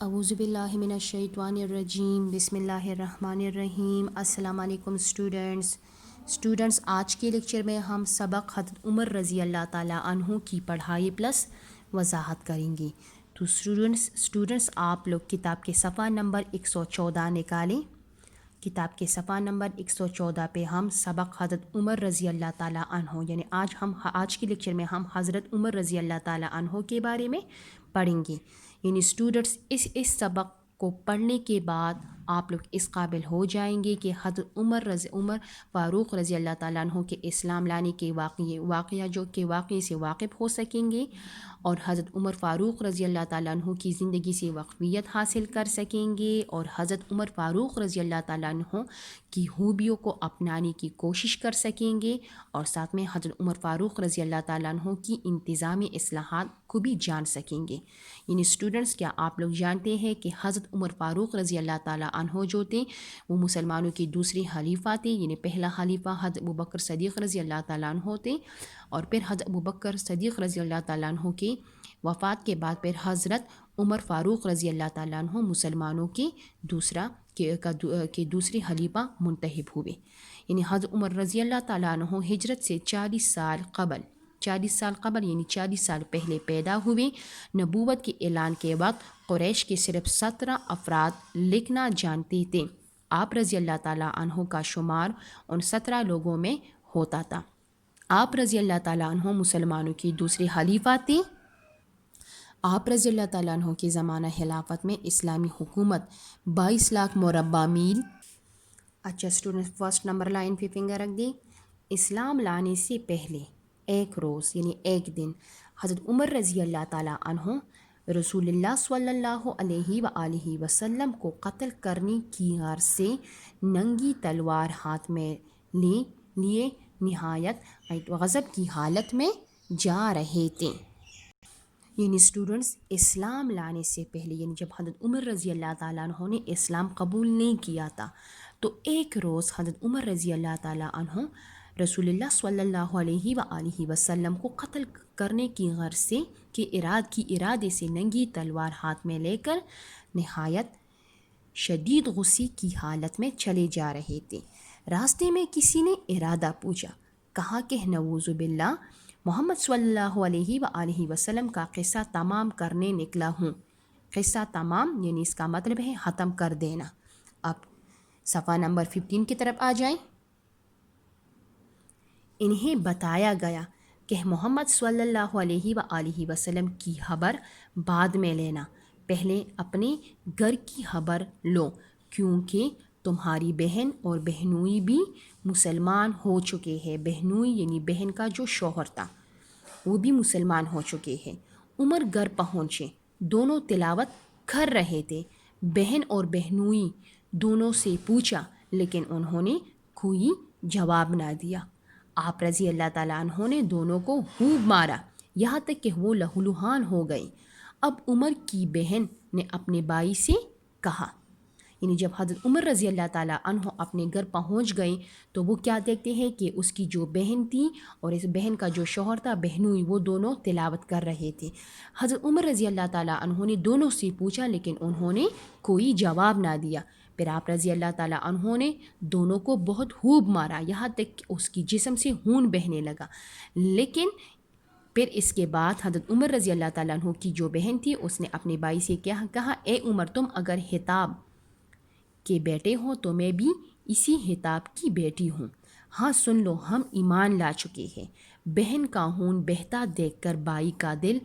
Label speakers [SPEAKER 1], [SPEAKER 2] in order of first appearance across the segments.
[SPEAKER 1] اعوذ باللہ من الشیطان الرجیم، بسم اللہ الرحمن الرحیم۔ السلام علیکم اسٹوڈنٹس، آج کے لیکچر میں ہم سبق حضرت عمر رضی اللہ تعالیٰ عنہ کی پڑھائی پلس وضاحت کریں گے۔ تو اسٹوڈنٹس آپ لوگ کتاب کے صفحہ نمبر 114 نکالیں۔ کتاب کے صفحہ نمبر 114 پہ ہم سبق حضرت عمر رضی اللہ تعالیٰ عنہ یعنی آج کے لیکچر میں ہم حضرت عمر رضی اللہ تعالیٰ عنہ کے بارے میں پڑھیں گے۔ یعنی اسٹوڈنٹس اس سبق کو پڑھنے کے بعد آپ لوگ اس قابل ہو جائیں گے کہ حضرت عمر فاروق رضی اللہ تعالیٰ عنہ کے اسلام لانے کے واقعے سے واقف ہو سکیں گے، اور حضرت عمر فاروق رضی اللہ تعالیٰ عنہ کی زندگی سے واقفیت حاصل کر سکیں گے، اور حضرت عمر فاروق رضی اللہ تعالیٰ عنہ کی خوبیوں کو اپنانے کی کوشش کر سکیں گے، اور ساتھ میں حضرت عمر فاروق رضی اللہ تعالیٰ عنہ کی انتظامی اصلاحات کو بھی جان سکیں گے۔ یعنی اسٹوڈنٹس، کیا آپ لوگ جانتے ہیں کہ حضرت عمر فاروق رضی اللہ تعالیٰ عنہ جو تھے وہ مسلمانوں کے دوسرے خلیفہ تھے؟ یعنی پہلا خلیفہ حضرت ابوبکر صدیق رضی اللہ تعالیٰ عنہ تھے، اور پھر حضرت ابوبکر صدیق رضی اللہ تعالیٰ عنہ کے وفات کے بعد پھر حضرت عمر فاروق رضی اللہ تعالیٰ عنہ مسلمانوں کے دوسرے خلیفہ منتخب ہوئے۔ یعنی حضرت عمر رضی اللہ تعالیٰ عنہ ہجرت سے 40 سال قبل یعنی 40 سال پہلے پیدا ہوئے۔ نبوت کے اعلان کے وقت قریش کے صرف 17 افراد لکھنا جانتے تھے۔ آپ رضی اللہ تعالیٰ عنہ کا شمار ان 17 لوگوں میں ہوتا تھا۔ آپ رضی اللہ تعالیٰ عنہ مسلمانوں کی دوسری خلیفہ تھے۔ آپ رضی اللہ تعالیٰ عنہ کے زمانہ خلافت میں اسلامی حکومت 22 لاکھ مربع میل۔ اچھا اسٹوڈنٹ، فرسٹ نمبر لائن پہ فنگر رکھ دیں۔ اسلام لانے سے پہلے ایک روز یعنی ایک دن حضرت عمر رضی اللہ تعالیٰ عنہ رسول اللہ صلی اللہ علیہ وآلہ وسلم کو قتل کرنے کی غرض سے ننگی تلوار ہاتھ میں لیے نہایت غضب کی حالت میں جا رہے تھے۔ یعنی اسٹوڈنٹس، اسلام لانے سے پہلے یعنی جب حضرت عمر رضی اللہ تعالیٰ عنہ نے اسلام قبول نہیں کیا تھا، تو ایک روز حضرت عمر رضی اللہ تعالیٰ عنہ رسول اللہ صلی اللہ علیہ وآلہ وسلم کو قتل کرنے کی غرض سے ارادے سے ننگی تلوار ہاتھ میں لے کر نہایت شدید غصے کی حالت میں چلے جا رہے تھے۔ راستے میں کسی نے ارادہ پوچھا، کہا کہ نعوذ باللہ، محمد صلی اللہ علیہ وآلہ وسلم کا قصہ تمام کرنے نکلا ہوں۔ قصہ تمام یعنی اس کا مطلب ہے ختم کر دینا۔ اب صفحہ نمبر 15 کی طرف آ جائیں۔ انہیں بتایا گیا کہ محمد صلی اللہ علیہ وآلہ وسلم کی خبر بعد میں لینا، پہلے اپنے گھر کی خبر لو، کیونکہ تمہاری بہن اور بہنوئی بھی مسلمان ہو چکے ہیں۔ بہنوئی یعنی بہن کا جو شوہر تھا وہ بھی مسلمان ہو چکے ہیں۔ عمر گھر پہنچے، دونوں تلاوت کر رہے تھے۔ بہن اور بہنوئی دونوں سے پوچھا، لیکن انہوں نے کوئی جواب نہ دیا۔ آپ رضی اللہ تعالیٰ عنہ نے دونوں کو خوب مارا، یہاں تک کہ وہ لہولہان ہو گئے۔ اب عمر کی بہن نے اپنے بھائی سے کہا، یعنی جب حضرت عمر رضی اللہ تعالیٰ عنہ اپنے گھر پہنچ گئے تو وہ کیا دیکھتے ہیں کہ اس کی جو بہن تھی اور اس بہن کا جو شوہر تھا بہنوئی، وہ دونوں تلاوت کر رہے تھے۔ حضرت عمر رضی اللہ تعالیٰ عنہ نے دونوں سے پوچھا، لیکن انہوں نے کوئی جواب نہ دیا۔ پھر آپ رضی اللہ تعالیٰ عنہ نے دونوں کو بہت خوب مارا، یہاں تک کہ اس کی جسم سے خون بہنے لگا۔ لیکن پھر اس کے بعد حضرت عمر رضی اللہ تعالیٰ عنہ کی جو بہن تھی اس نے اپنے بھائی سے کہا، اے عمر، تم اگر خطاب کے بیٹے ہو تو میں بھی اسی خطاب کی بیٹی ہوں۔ ہاں سن لو، ہم ایمان لا چکے ہیں۔ بہن کا خون بہتا دیکھ کر بھائی کا دل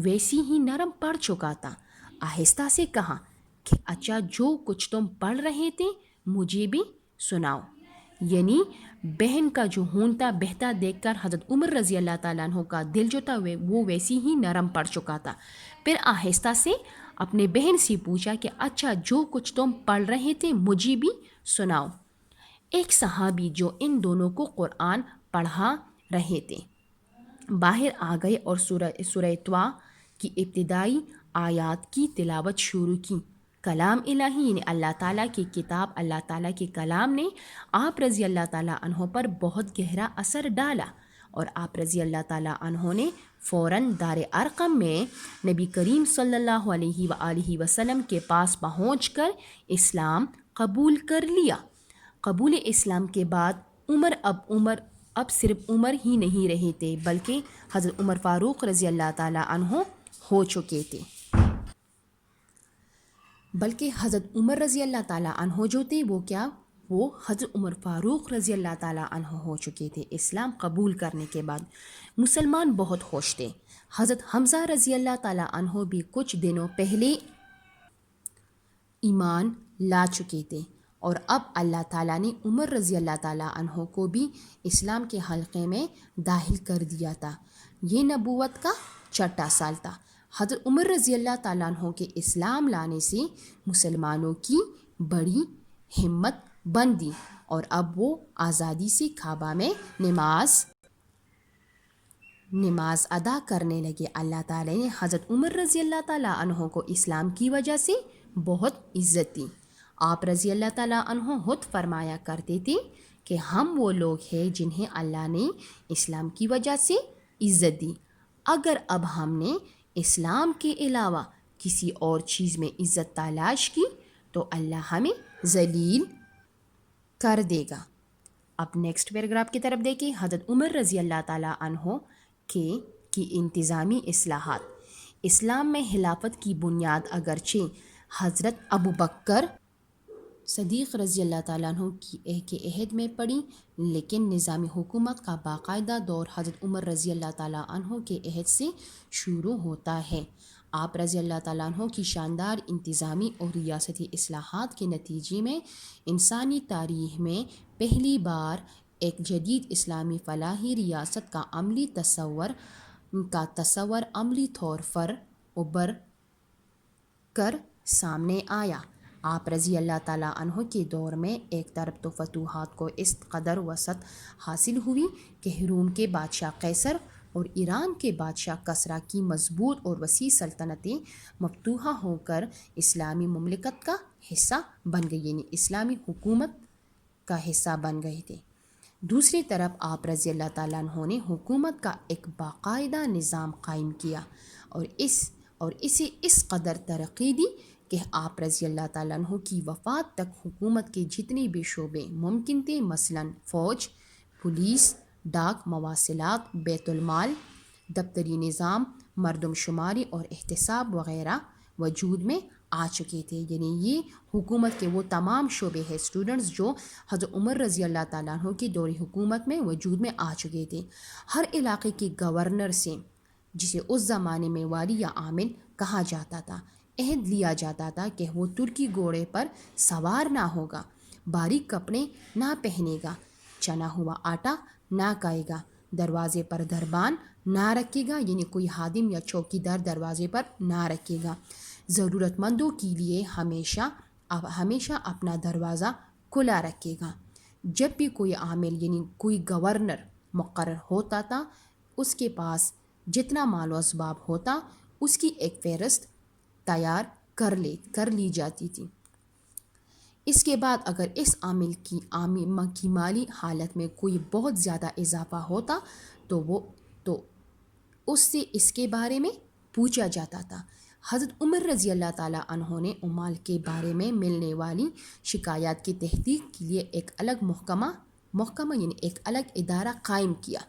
[SPEAKER 1] ویسی ہی نرم پڑ چکا تھا۔ آہستہ سے کہا کہ اچھا، جو کچھ تم پڑھ رہے تھے مجھے بھی سناؤ۔ یعنی بہن کا جو خون تھا بہتا دیکھ کر حضرت عمر رضی اللہ تعالیٰ عنہ کا دل جو تھا وہ ویسی ہی نرم پڑ چکا تھا۔ پھر آہستہ سے اپنے بہن سے پوچھا کہ اچھا، جو کچھ تم پڑھ رہے تھے مجھے بھی سناؤ۔ ایک صحابی جو ان دونوں کو قرآن پڑھا رہے تھے باہر آ گئے اور سورہ طٰہٰ کی ابتدائی آیات کی تلاوت شروع کی۔ کلام الہی یعنی اللہ تعالیٰ کی کتاب، اللہ تعالیٰ کے کلام نے آپ رضی اللہ تعالیٰ عنہ پر بہت گہرا اثر ڈالا، اور آپ رضی اللہ تعالیٰ عنہ نے فوراً دار ارقم میں نبی کریم صلی اللہ علیہ وآلہ وسلم کے پاس پہنچ کر اسلام قبول کر لیا۔ قبول اسلام کے بعد اب صرف عمر ہی نہیں رہے تھے بلکہ حضرت عمر فاروق رضی اللہ تعالیٰ عنہ ہو چکے تھے۔ بلکہ حضرت عمر رضی اللہ تعالیٰ عنہ جو تھے وہ حضرت عمر فاروق رضی اللہ تعالیٰ عنہ ہو چکے تھے اسلام قبول کرنے کے بعد۔ مسلمان بہت خوش تھے۔ حضرت حمزہ رضی اللہ تعالیٰ عنہ بھی کچھ دنوں پہلے ایمان لا چکے تھے، اور اب اللہ تعالیٰ نے عمر رضی اللہ تعالیٰ عنہ کو بھی اسلام کے حلقے میں داخل کر دیا تھا۔ یہ نبوت کا چھٹا سال تھا۔ حضرت عمر رضی اللہ تعالیٰ عنہ کے اسلام لانے سے مسلمانوں کی بڑی ہمت بندی، اور اب وہ آزادی سے کعبہ میں نماز ادا کرنے لگے۔ اللہ تعالیٰ نے حضرت عمر رضی اللہ تعالیٰ عنہ کو اسلام کی وجہ سے بہت عزت دی۔ آپ رضی اللہ تعالیٰ عنہ خود فرمایا کرتے تھے کہ ہم وہ لوگ ہیں جنہیں اللہ نے اسلام کی وجہ سے عزت دی۔ اگر اب ہم نے اسلام کے علاوہ کسی اور چیز میں عزت تلاش کی تو اللہ ہمیں ذلیل کر دے گا۔ اب نیکسٹ پیراگراف کی طرف دیکھیں۔ حضرت عمر رضی اللہ تعالیٰ عنہ کی انتظامی اصلاحات۔ اسلام میں خلافت کی بنیاد اگرچہ حضرت ابوبکر صدیق رضی اللہ تعالیٰ عنہ کے عہد میں پڑی، لیکن نظام حکومت کا باقاعدہ دور حضرت عمر رضی اللہ تعالیٰ عنہ کے عہد سے شروع ہوتا ہے۔ آپ رضی اللہ تعالیٰ عنہ کی شاندار انتظامی اور ریاستی اصلاحات کے نتیجے میں انسانی تاریخ میں پہلی بار ایک جدید اسلامی فلاحی ریاست کا تصور عملی طور پر ابھر کر سامنے آیا۔ آپ رضی اللہ تعالیٰ عنہ کے دور میں ایک طرف تو فتوحات کو اس قدر وسعت حاصل ہوئی کہ روم کے بادشاہ قیصر اور ایران کے بادشاہ کسریٰ کی مضبوط اور وسیع سلطنتیں مفتوحہ ہو کر اسلامی مملکت کا حصہ بن گئی، یعنی اسلامی حکومت کا حصہ بن گئے تھے۔ دوسری طرف آپ رضی اللہ تعالیٰ عنہ نے حکومت کا ایک باقاعدہ نظام قائم کیا اور اسے اس قدر ترقی دی کہ آپ رضی اللہ تعالیٰ عنہ کی وفات تک حکومت کے جتنے بھی شعبے ممکن تھے، مثلاً فوج، پولیس، ڈاک، مواصلات، بیت المال، دفتری نظام، مردم شماری اور احتساب وغیرہ وجود میں آ چکے تھے۔ یعنی یہ حکومت کے وہ تمام شعبے ہیں اسٹوڈنٹس جو حضرت عمر رضی اللہ تعالیٰ عنہ کی دور حکومت میں وجود میں آ چکے تھے۔ ہر علاقے کے گورنر سے، جسے اس زمانے میں والی یا عامل کہا جاتا تھا، عہد لیا جاتا تھا کہ وہ ترکی گھوڑے پر سوار نہ ہوگا، باریک کپڑے نہ پہنے گا، چنا ہوا آٹا نہ کھائے گا، دروازے پر دربان نہ رکھے گا، یعنی کوئی خادم یا چوکیدار دروازے پر نہ رکھے گا، ضرورت مندوں کے لیے ہمیشہ اپنا دروازہ کھلا رکھے گا۔ جب بھی کوئی عامل یعنی کوئی گورنر مقرر ہوتا تھا، اس کے پاس جتنا مال و اسباب ہوتا اس کی ایک فہرست تیار کر لی جاتی تھی۔ اس کے بعد اگر اس عامل کی مالی حالت میں کوئی بہت زیادہ اضافہ ہوتا تو اس سے اس کے بارے میں پوچھا جاتا تھا۔ حضرت عمر رضی اللہ تعالیٰ عنہ نے عمال کے بارے میں ملنے والی شکایات کی تحقیق کے لیے ایک الگ محکمہ یعنی ایک الگ ادارہ قائم کیا،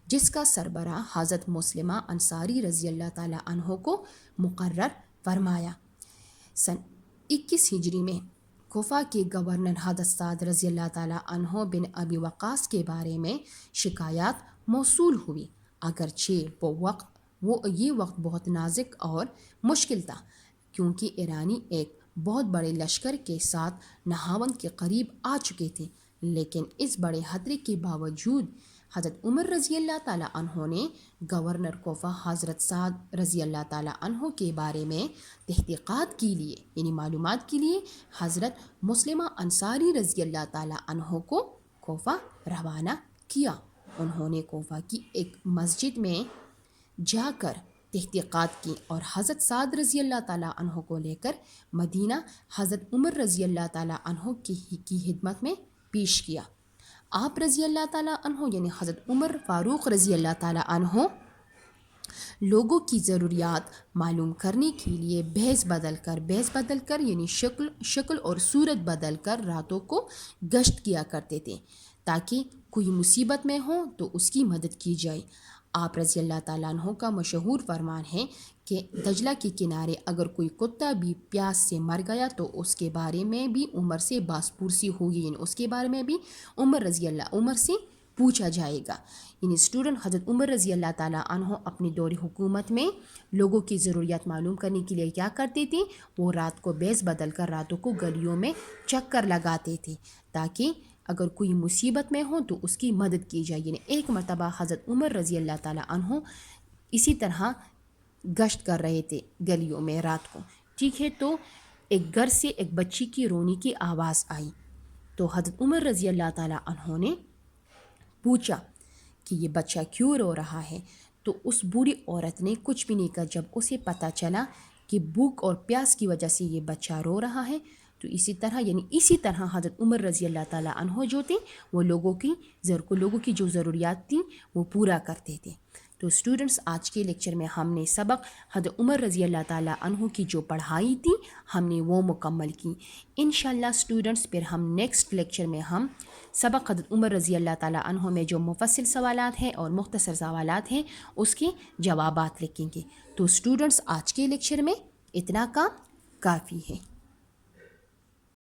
[SPEAKER 1] جس کا سربراہ حضرت مسلمہ انصاری رضی اللہ تعالیٰ عنہ کو مقرر فرمایا۔ سن 21 ہجری میں کوفہ کے گورنر حضرت سعد رضی اللہ تعالیٰ عنہ بن ابی وقاص کے بارے میں شکایات موصول ہوئی، اگرچہ یہ وقت بہت نازک اور مشکل تھا، کیونکہ ایرانی ایک بہت بڑے لشکر کے ساتھ نہاون کے قریب آ چکے تھے، لیکن اس بڑے خطرے کے باوجود حضرت عمر رضی اللہ تعالیٰ عنہ نے گورنر کوفہ حضرت سعد رضی اللہ تعالیٰ عنہ کے بارے میں تحقیقات کے لیے یعنی معلومات کے لیے حضرت مسلمہ انصاری رضی اللہ تعالیٰ عنہ کو کوفہ روانہ کیا۔ انہوں نے کوفہ کی ایک مسجد میں جا کر تحقیقات کی اور حضرت سعد رضی اللہ تعالیٰ عنہ کو لے کر مدینہ حضرت عمر رضی اللہ تعالیٰ عنہ کی خدمت میں پیش کیا۔ آپ رضی اللہ تعالیٰ عنہ یعنی حضرت عمر فاروق رضی اللہ تعالیٰ عنہ لوگوں کی ضروریات معلوم کرنے کے لیے بھیس بدل کر یعنی شکل اور صورت بدل کر راتوں کو گشت کیا کرتے تھے تاکہ کوئی مصیبت میں ہو تو اس کی مدد کی جائے۔ آپ رضی اللہ تعالیٰ عنہ کا مشہور فرمان ہے کہ دجلہ کے کنارے اگر کوئی کتا بھی پیاس سے مر گیا تو اس کے بارے میں بھی عمر سے باس پرسی ہوگی، یعنی اس کے بارے میں بھی عمر سے پوچھا جائے گا۔ یعنی اسٹوڈنٹ حضرت عمر رضی اللہ تعالیٰ عنہ اپنی دور حکومت میں لوگوں کی ضروریات معلوم کرنے کے لیے کیا کرتے تھے؟ وہ رات کو بیس بدل کر راتوں کو گلیوں میں چکر لگاتے تھے تاکہ اگر کوئی مصیبت میں ہو تو اس کی مدد کی جائے۔ یعنی ایک مرتبہ حضرت عمر رضی اللہ تعالیٰ عنہ اسی طرح گشت کر رہے تھے گلیوں میں رات کو، ٹھیک ہے، تو ایک گھر سے ایک بچی کی رونے کی آواز آئی تو حضرت عمر رضی اللہ تعالیٰ عنہ نے پوچھا کہ یہ بچہ کیوں رو رہا ہے، تو اس بوڑھی عورت نے کچھ بھی نہیں کہا۔ جب اسے پتہ چلا کہ بھوک اور پیاس کی وجہ سے یہ بچہ رو رہا ہے تو اسی طرح حضرت عمر رضی اللہ تعالیٰ عنہ جو تھے وہ لوگوں کی جو ضروریات تھیں وہ پورا کرتے تھے۔ تو اسٹوڈنٹس، آج کے لیکچر میں ہم نے سبق حضرت عمر رضی اللہ تعالیٰ عنہ کی جو پڑھائی تھی ہم نے وہ مکمل کی۔ انشاءاللہ اسٹوڈنٹس پھر ہم نیکسٹ لیکچر میں ہم سبق حضرت عمر رضی اللہ تعالیٰ عنہ میں جو مفصل سوالات ہیں اور مختصر سوالات ہیں اس کے جوابات لکھیں گے۔ تو اسٹوڈنٹس، آج کے لیکچر میں اتنا کام کافی ہے۔